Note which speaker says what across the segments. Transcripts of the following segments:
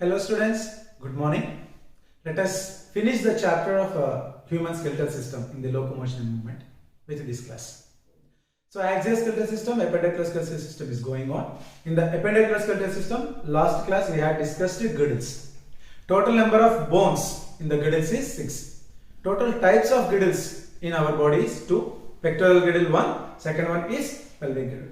Speaker 1: Hello students, good morning. Let us finish the chapter of human skeletal system in the locomotion and movement with this class. So axial skeletal system, appendicular skeletal system is going on. In the appendicular skeletal system, last class we had discussed girdles. Total number of bones in the girdles is 6. Total types of girdles in our body is 2. Pectoral girdle 1, second one is pelvic girdle.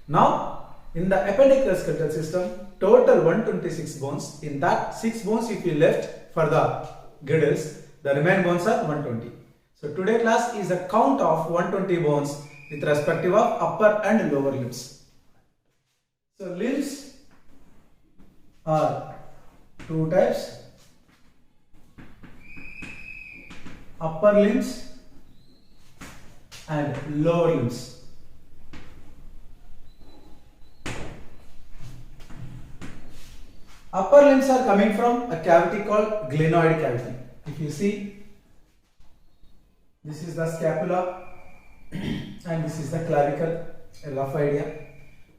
Speaker 1: Now in the appendicular skeletal system, total 126 bones. In that 6 bones if you left for the girdles, the remaining bones are 120. So today class is a count of 120 bones with respective of upper and lower limbs. So limbs are 2 types: upper limbs and lower limbs. Upper limbs are coming from a cavity called glenoid cavity. If you see, this is the scapula and this is the clavicle, a rough idea.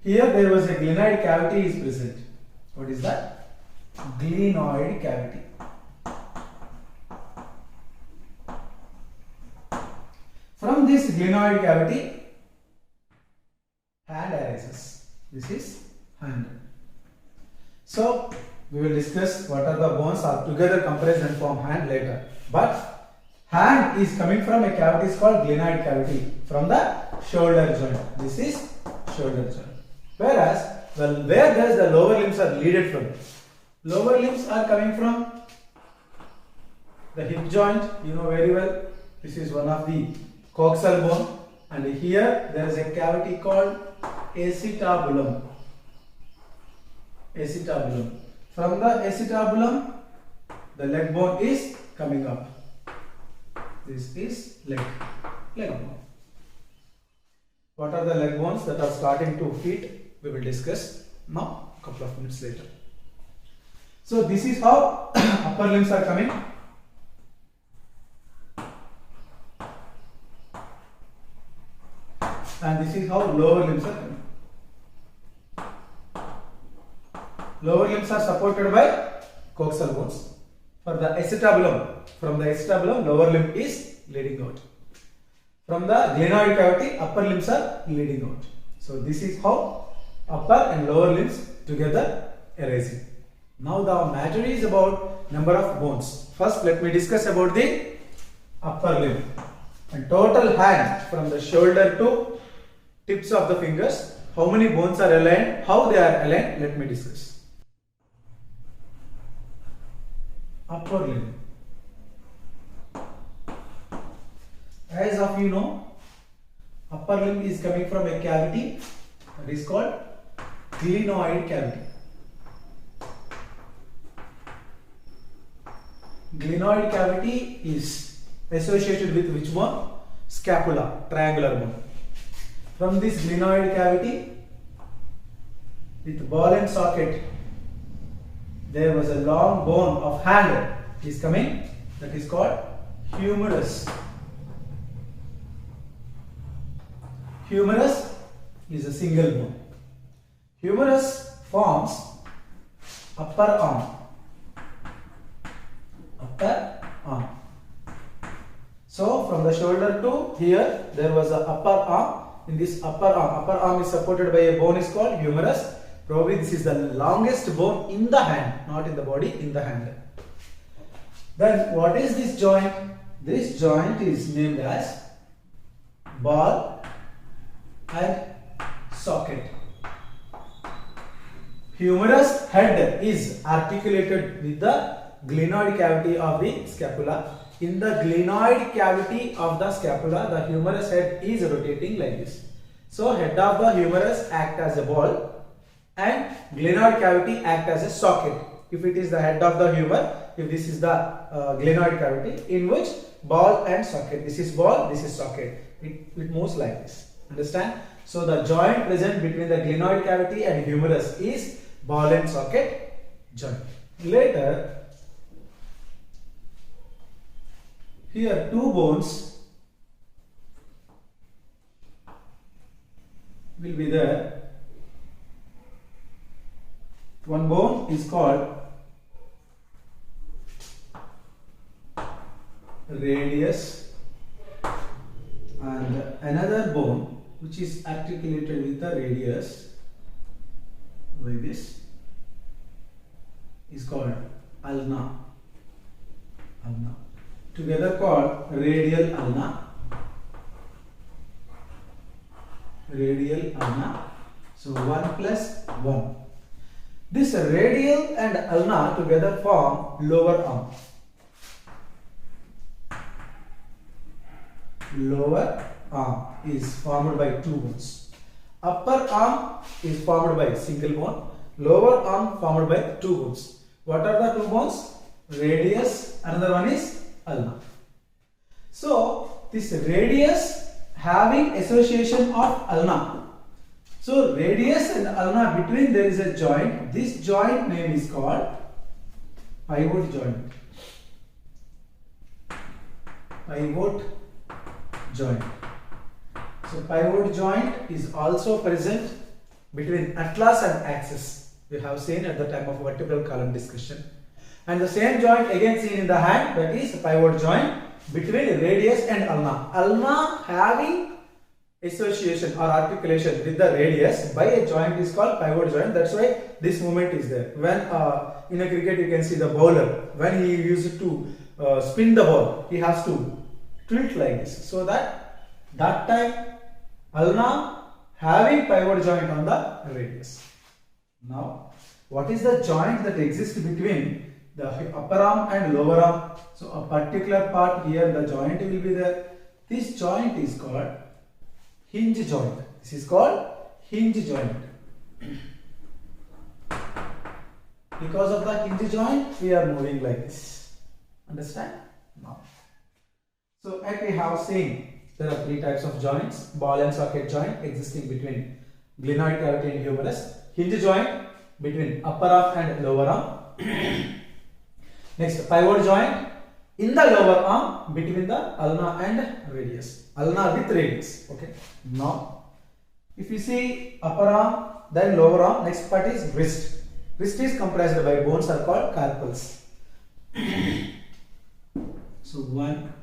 Speaker 1: Here there was a glenoid cavity is present. What is that? Glenoid cavity. From this glenoid cavity, hand arises. This is hand. So we will discuss what are the bones are together comprised and form hand later. But hand is coming from a cavity is called glenoid cavity from the shoulder joint. This is shoulder joint. Whereas, where does the lower limbs are leaded from? Lower limbs are coming from the hip joint. You know very well. This is one of the coxal bone, and here there is a cavity called acetabulum. Acetabulum. From the acetabulum, the leg bone is coming up. This is leg bone. What are the leg bones that are starting to feet? We will discuss now a couple of minutes later. So this is how upper limbs are coming. And this is how lower limbs are coming. Lower limbs are supported by coxal bones. For the acetabulum, from the acetabulum, lower limb is leading out. From the glenoid cavity, upper limbs are leading out. So this is how upper and lower limbs together arising. Now the matter is about number of bones. First let me discuss about the upper limb. And total hand from the shoulder to tips of the fingers, how many bones are aligned, how they are aligned, let me discuss. Upper limb. As of you know, upper limb is coming from a cavity that is called glenoid cavity. Glenoid cavity is associated with which bone? Scapula, triangular bone. From this glenoid cavity with ball and socket, there was a long bone of hand is coming, that is called humerus. Humerus is a single bone. Humerus forms upper arm. Upper arm. So from the shoulder to here there was a upper arm. In this upper arm is supported by a bone is called humerus. Probably this is the longest bone in the hand, not in the body, in the hand. Then what is this joint? This joint is named as ball and socket. Humerus head is articulated with the glenoid cavity of the scapula. In the glenoid cavity of the scapula, the humerus head is rotating like this. So head of the humerus act as a ball and glenoid cavity act as a socket. If it is the head of the humor, if this is the glenoid cavity, in which ball and socket. This is ball, this is socket. It moves like this. Understand? So the joint present between the glenoid cavity and humerus is ball and socket joint. Later, here 2 bones will be there. One bone is called radius, and another bone which is articulated with the radius like this is called ulna. Ulna. Together called radial ulna. Radial ulna. So 1 plus 1. This radial and ulna together form lower arm. Lower arm is formed by two bones. Upper arm is formed by single bone. Lower arm formed by two bones. What are the two bones? Radius, another one is ulna. So this radius having association of ulna. So radius and ulna between there is a joint. This joint name is called pivot joint. Pivot joint. So pivot joint is also present between atlas and axis. We have seen at the time of vertebral column discussion. And the same joint again seen in the hand, that is pivot joint between radius and ulna. Ulna having association or articulation with the radius by a joint is called pivot joint. That's why this movement is there. When in a cricket you can see the bowler, when he uses to spin the ball, he has to tilt like this. So that time ulna having pivot joint on the radius. Now what is the joint that exists between the upper arm and lower arm? So a particular part here, the joint will be there. This joint is called hinge joint. This is called hinge joint. Because of the hinge joint, we are moving like this. Understand? Now. So as we have seen, there are three types of joints. Ball and socket joint existing between glenoid cavity and humerus. Hinge joint between upper arm and lower arm. Next, pivot joint in the lower arm between the ulna and radius. Ulna with radius. Okay. Now, if you see upper arm, then lower arm, next part is wrist. Wrist is comprised by bones are called carpals. So 1,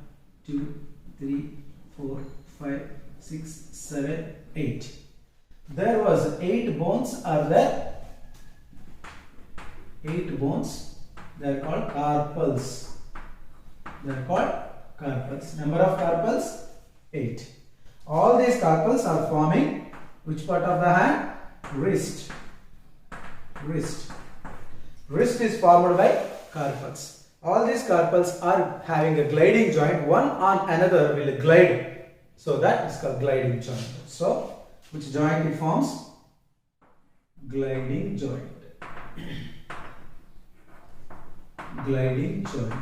Speaker 1: 2, 3, 4, 5, 6, 7, 8. There was 8 bones are there. 8 bones. They are called carpals. They are called carpals. Number of carpals? 8. All these carpals are forming which part of the hand? Wrist. Wrist. Wrist is formed by carpals. All these carpals are having a gliding joint. One on another will glide. So that is called gliding joint. So which joint it forms? Gliding joint. Gliding joint.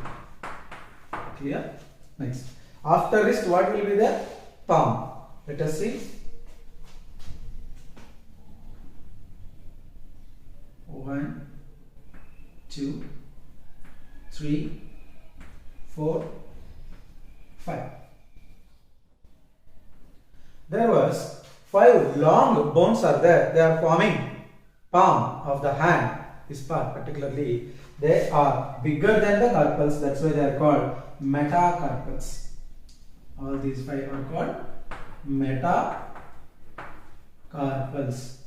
Speaker 1: Clear? Next. After wrist, what will be there? Palm. Let us see. 1, 2, 3, 4, 5. There was 5 long bones are there. They are forming palm of the hand. This part particularly, they are bigger than the carpals. That's why they are called metacarpals. All these 5 are called metacarpals.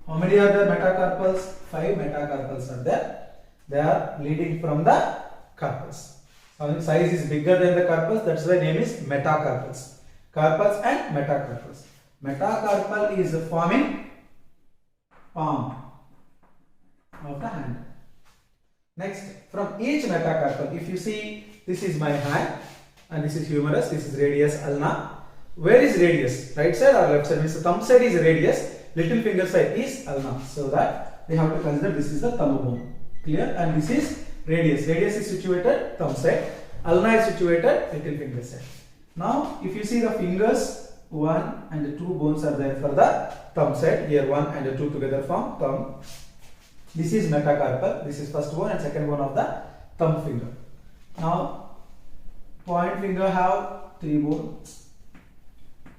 Speaker 1: How many are there metacarpals? 5 metacarpals are there. They are leading from the carpals. So size is bigger than the carpals. That's why name is metacarpals. Carpals and metacarpals. Metacarpal is forming palm of the hand. Next, from each metacarpal, if you see, this is my hand and this is humerus, this is radius ulna. Where is radius? Right side or left side? Means the thumb side is radius, little finger side is ulna. So that we have to consider this is the thumb bone. Clear? And this is radius. Radius is situated thumb side. Ulna is situated little finger side. Now, if you see the fingers, 1 and 2 bones are there for the thumb side. Here 1 and 2 together form thumb. This is metacarpal. This is first bone and second bone of the thumb finger. Now, point finger have 3 bones.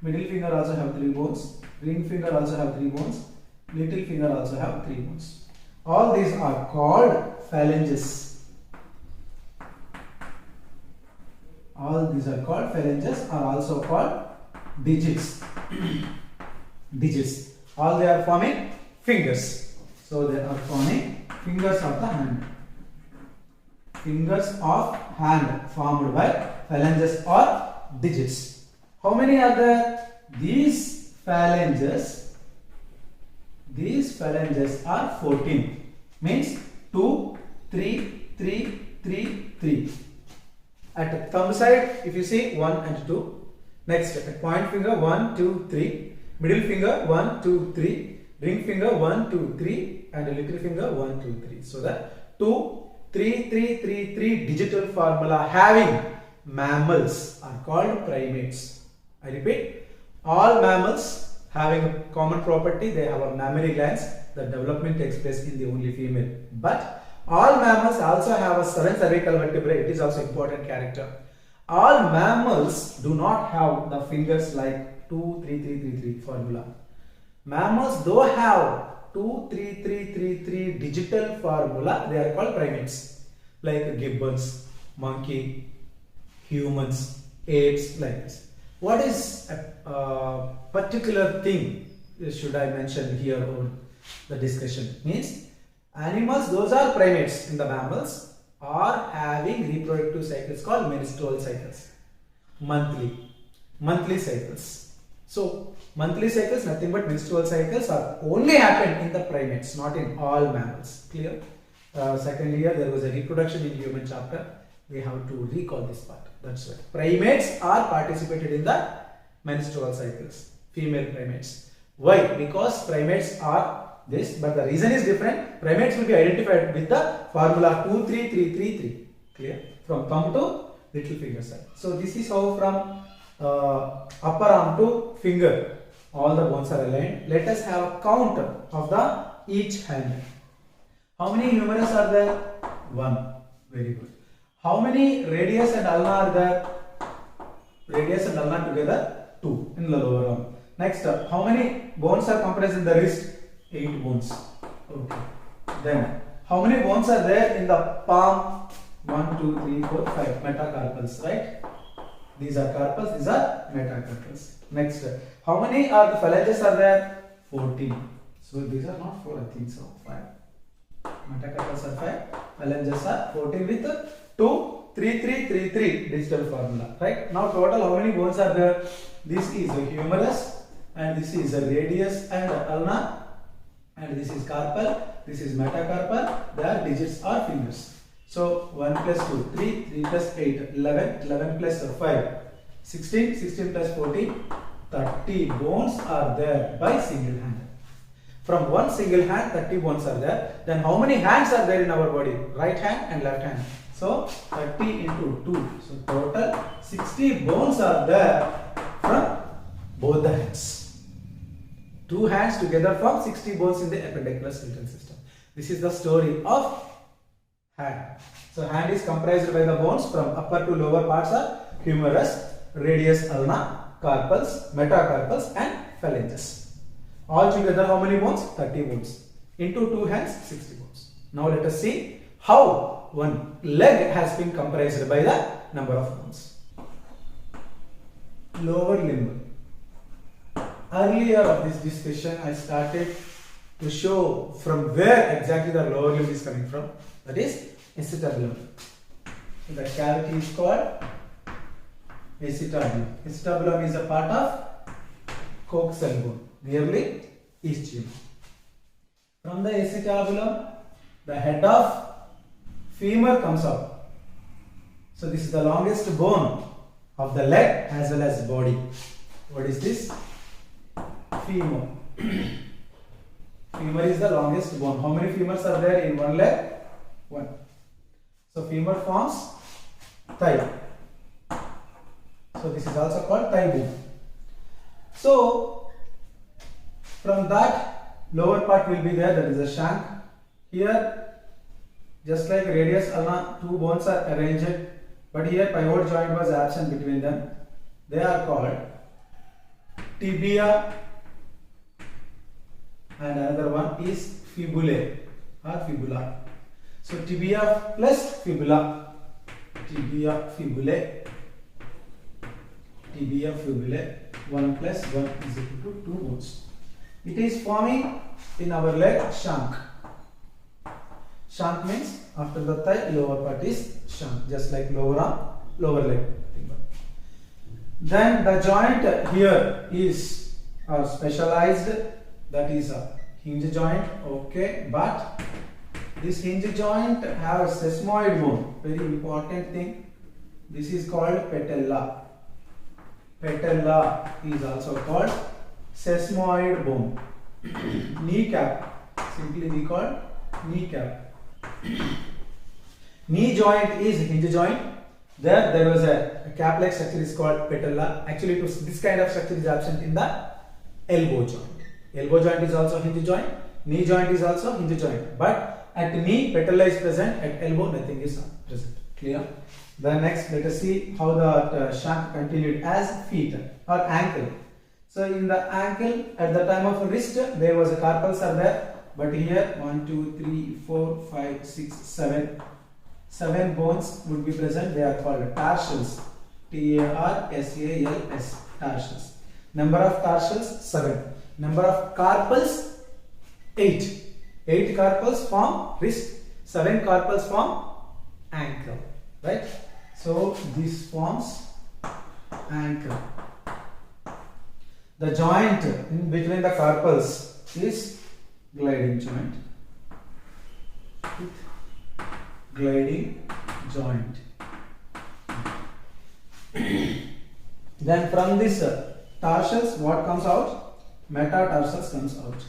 Speaker 1: Middle finger also have 3 bones. Ring finger also have 3 bones. Little finger also have 3 bones. All these are called phalanges. All these are called phalanges, are also called digits. Digits. All they are forming fingers. So they are forming fingers of the hand. Fingers of hand formed by phalanges or digits. How many are there? These phalanges are 14. Means 2, 3, 3, 3, 3. At the thumb side, if you see 1 and 2. Next, at point finger 1, 2, 3. Middle finger 1, 2, 3. Ring finger 1, 2, 3. And little finger 1, 2, 3. So that 2, 3, 3, 3, 3 digital formula having mammals are called primates. I repeat, all mammals having a common property, they have a mammary glands. The development takes place in the only female. But all mammals also have a 7 cervical vertebrae. It is also important character. All mammals do not have the fingers like 2, 3, 3, 3, 3 formula. Mammals though have 2, 3, 3, 3, 3 digital formula, they are called primates. Like gibbons, monkey, humans, apes, like this. What is a particular thing should I mention here over the discussion? Means animals, those are primates in the mammals, are having reproductive cycles called menstrual cycles. Monthly cycles. So monthly cycles, nothing but menstrual cycles, are only happen in the primates, not in all mammals. Clear? Second year there was a reproduction in human chapter. We have to recall this part. That's why primates are participated in the menstrual cycles. Female primates. Why? Because primates are this, but the reason is different. Primates will be identified with the formula 2, 3, 3, 3, 3. Clear? From thumb to little finger side. So this is how from upper arm to finger all the bones are aligned. Let us have a count of the each hand. How many humerus are there? 1. Very good. How many radius and ulna are there? Radius and ulna together 2 in the lower arm. Next, how many bones are comprised in the wrist? 8 bones. Okay. Then, how many bones are there in the palm? 1, 2, 3, 4, 5. Metacarpals, right? These are carpals, these are metacarpals. Next, how many are the phalanges are there? 14. So these are not 4, I think so. 5. Metacarpals are 5. Phalanges are 14 with 2, 3, 3, 3, 3 digital formula. Right? Now total how many bones are there? This is a humerus and this is a radius and ulna, and this is carpal, this is metacarpal. Their digits are fingers. So 1 plus 2, 3, 3 plus 8, 11, 11 plus 5, 16, 16 plus 14, 30 bones are there by single hand. From one single hand, 30 bones are there. Then how many hands are there in our body? Right hand and left hand. So 30 into 2. So total 60 bones are there from both the hands. 2 hands together form 60 bones in the appendicular skeletal system. This is the story of hand. So hand is comprised by the bones from upper to lower parts are humerus, radius, ulna, carpals, metacarpals and phalanges. All together how many bones? 30 bones. Into 2 hands, 60 bones. Now let us see how one leg has been comprised by the number of bones. Lower limb. Earlier of this discussion, I started to show from where exactly the lower limb is coming from. That is acetabulum. So the cavity is called acetabulum. Acetabulum is a part of coxal bone, nearly ischium. From the acetabulum, the head of femur comes out. So this is the longest bone of the leg as well as body. What is this? Femur. Femur is the longest bone. How many femurs are there in one leg? 1. So femur forms thigh. So this is also called thigh bone. So from that lower part will be there, that is a shank. Here just like radius, ulna, 2 bones are arranged, but here pivot joint was absent between them. They are called tibia and another one is fibulae or fibula. So tibia plus fibula, tibia, fibulae tibia fibulae 1 plus 1 is equal to 2 bones. It is forming in our leg shank. Shank means after the thigh lower part is shank, just like lower arm, lower leg. Then the joint here is specialized, that is a hinge joint, okay, but this hinge joint have a sesamoid bone, very important thing. This is called patella. Patella is also called sesamoid bone. Kneecap, simply we call kneecap. Knee joint is hinge joint. There was a cap-like structure is called patella. Actually, this kind of structure is absent in the elbow joint. Elbow joint is also hinge joint. Knee joint is also hinge joint. But at knee, patella is present. At elbow, nothing is present. Clear? Then next, let us see how the shank continued as feet or ankle. So in the ankle, at the time of wrist, there was a carpals are there. But here, 1, 2, 3, 4, 5, 6, 7. 7 bones would be present. They are called tarsals. T-A-R-S-A-L-S. Tarsals. Number of tarsals 7. Number of carpals 8. 8 carpals form wrist. 7 carpals form ankle. Right? So this forms ankle. The joint in between the carpals is gliding joint. Gliding joint. Then from this tarsals, what comes out? Metatarsals comes out.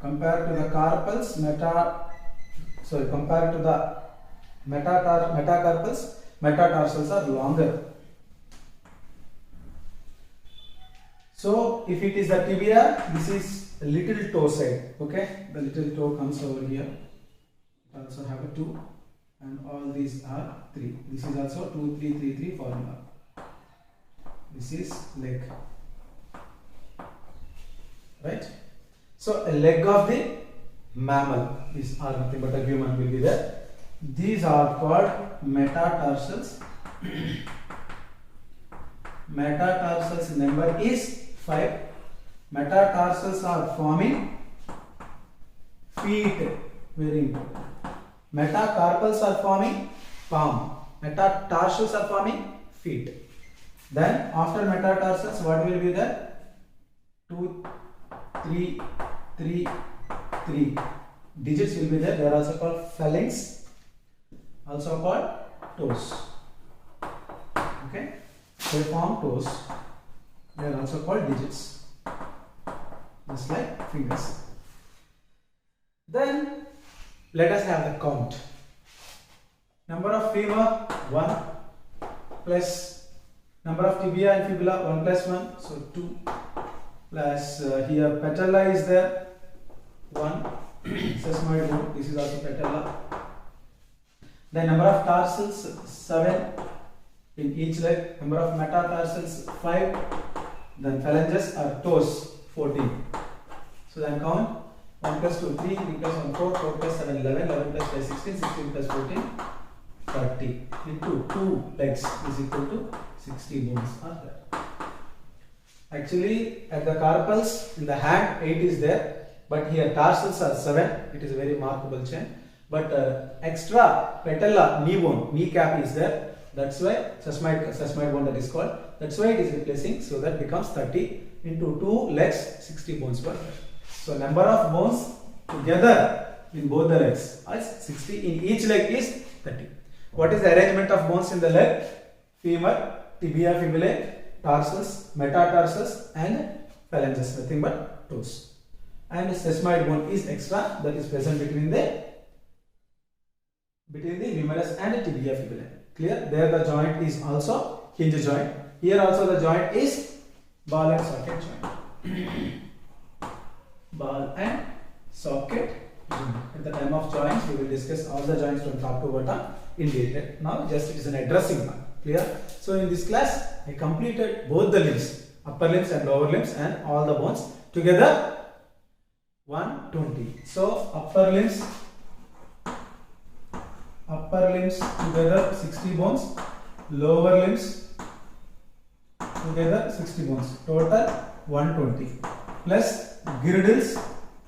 Speaker 1: Compared to the carpals, compared to the metacarpals, metatarsals are longer. So if it is the tibia, this is a little toe side. Okay, the little toe comes over here. It also have a 2, and all these are 3. This is also 2, 3, 3, 3 formula. This is leg. Right? So a leg of the mammal is or nothing but a human will be there. These are called metatarsals. Metatarsals number is 5. Metatarsals are forming feet. Very important. Metacarpals are forming palm. Metatarsals are forming feet. Then after metatarsals, what will be there? 2, 3, 3, 3. Digits will be there. They are also called phalanx. Also called toes. Okay. They form toes. They are also called digits. Just like fingers. Then let us have the count. Number of femur 1 plus number of tibia and fibula 1 plus 1, so 2 plus here patella is there 1. Sesamoid bone, this is also patella. The number of tarsals 7 in each leg. Number of metatarsals 5. Then phalanges or toes 14. So then count 1 plus 2 3, 3 plus 1 4, 4 plus 7 11, 11 plus 5 16, 16 plus 14 30 into 2 legs is equal to 60 bones are there. Actually at the carpals in the hand 8 is there, but here tarsals are 7. It is a very remarkable chain. But extra patella knee bone, kneecap is there. That's why sesamoid bone that is called. That's why it is replacing. So that becomes 30 into 2 legs, 60 bones per there. So number of bones together in both the legs is 60. In each leg is 30. What is the arrangement of bones in the leg? Femur, tibia, fibulae, tarsals, metatarsals, and phalanges. Nothing but toes. And sesamoid bone is extra, that is present between the humerus and tibia fibulae. Clear? There the joint is also hinge joint. Here also the joint is ball and socket joint. Ball and socket joint. At the time of joints, we will discuss all the joints from top to bottom in detail. Now just it is an addressing one. Clear? So in this class, I completed both the limbs, upper limbs and lower limbs, and all the bones together 120. So upper limbs limbs together 60 bones, lower limbs together 60 bones, total 120, plus girdles,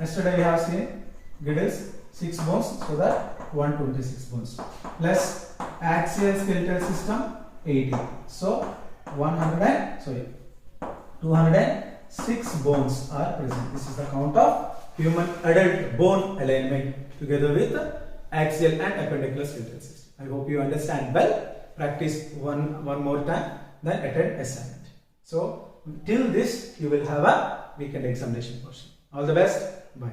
Speaker 1: yesterday we have seen girdles 6 bones, so that 126 bones, plus axial skeletal system 80, so 206 bones are present. This is the count of human adult bone alignment together with axial and appendicular skeletal system. I hope you understand well. Practice one more time, then attend assignment. So till this you will have a weekend examination portion. All the best. Bye.